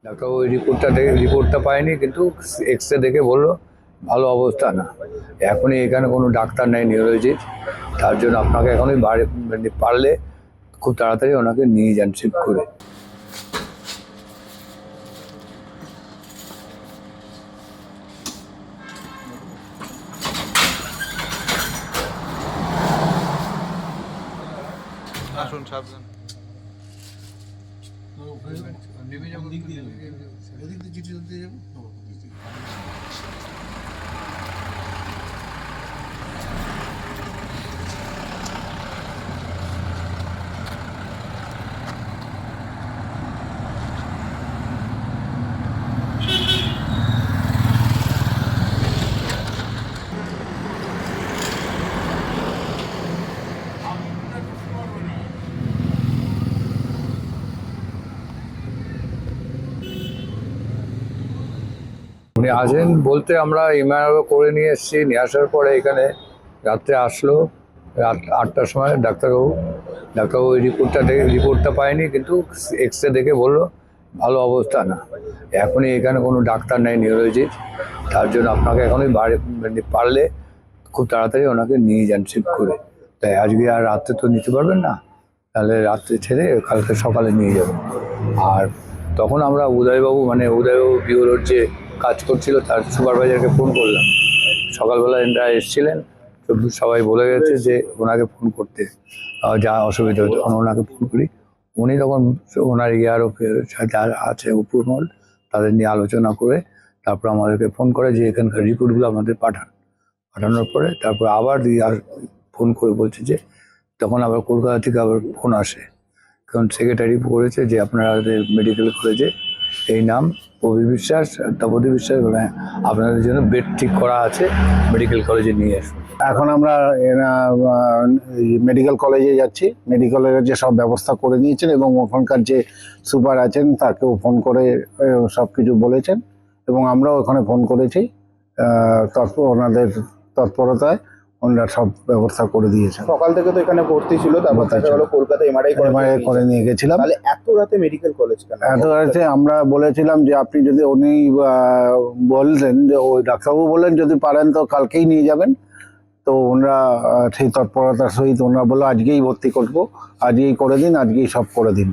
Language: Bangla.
ডাক্তারবাবু ওই রিপোর্টটা পায়নি, কিন্তু এক্সরে দেখে বললো ভালো অবস্থা না। এখনই এখানে কোনো ডাক্তার নেই নিউরোলজির, তার জন্য আপনাকে এখনই পারলে খুব তাড়াতাড়ি ওনাকে নিয়ে যান শিফট করে। আসুন সাবধান। উনি আসেন বলতে আমরা এমআরআই করে নিয়ে এসেছি, নিয়ে আসার পরে এখানে রাত্রে আসলো রাত 8টার সময় ডাক্তারবাবু ওই রিপোর্টটা পায়নি, কিন্তু এক্সরে দেখে বললো ভালো অবস্থা না। এখনই এখানে কোনো ডাক্তার নেই নিউরোলজির, তার জন্য আপনাকে এখনই পারলে খুব তাড়াতাড়ি ওনাকে নিয়ে যান শিফট করে। তাই আজকে আর রাত্রে তো নিতে পারবেন না, তাহলে রাত্রে ছেড়ে কালকে সকালে নিয়ে যাবেন। আর তখন আমরা উদয়বাবু বিওলোর যে কাজ করছিল তার সুপারভাইজারকে ফোন করলাম। সকালবেলা এনারা এসেছিলেন, তো সবাই বলে গেছে যে ওনাকে ফোন করতে, যা অসুবিধা হতো তখন ওনাকে ফোন করি। উনি তখন ওনার সাথে আছে উপমহল, তাদের নিয়ে আলোচনা করে তারপর আমাদেরকে ফোন করে যে এখানকার রিপোর্টগুলো আমাদের পাঠানোর পরে তারপর আবার ফোন করে বলছে যে তখন আবার কলকাতা থেকে আবার ফোন আসে, কারণ সেক্রেটারি করেছে যে আপনাদের মেডিকেল কলেজে এই নাম প্রবীর বিশ্বাস, তপতি বিশ্বাস বলে আপনাদের জন্য বেড ঠিক করা আছে, মেডিকেল কলেজে নিয়ে আসুন। এখন আমরা মেডিকেল কলেজে যাচ্ছি। মেডিকেলের যে সব ব্যবস্থা করে নিয়েছেন এবং ওখানকার যে সুপার আছেন তাকেও ফোন করে সব কিছু বলেছেন এবং আমরাও ওখানে ফোন করেছি। ওনাদের তৎপরতায় ওনারা সব ব্যবস্থা করে দিয়েছেন। সকাল থেকে তো এখানে ভর্তি ছিল, তারপর দেখা গেল কলকাতা এমআরআই করে নিয়ে গেছিলাম। তাহলে এত রাতে মেডিকেল কলেজ কেন? এত রাতে আমরা বলেছিলাম যে আপনি যদি উনি বললেন যে ওই ডাক্তারবাবু বললেন যদি পারেন তো কালকেই নিয়ে যাবেন, তো ওনারা সেই তৎপরতার সহিত ওনারা বললো আজকেই ভর্তি করবো, আজকেই করে দিন, আজকেই সব করে দিন।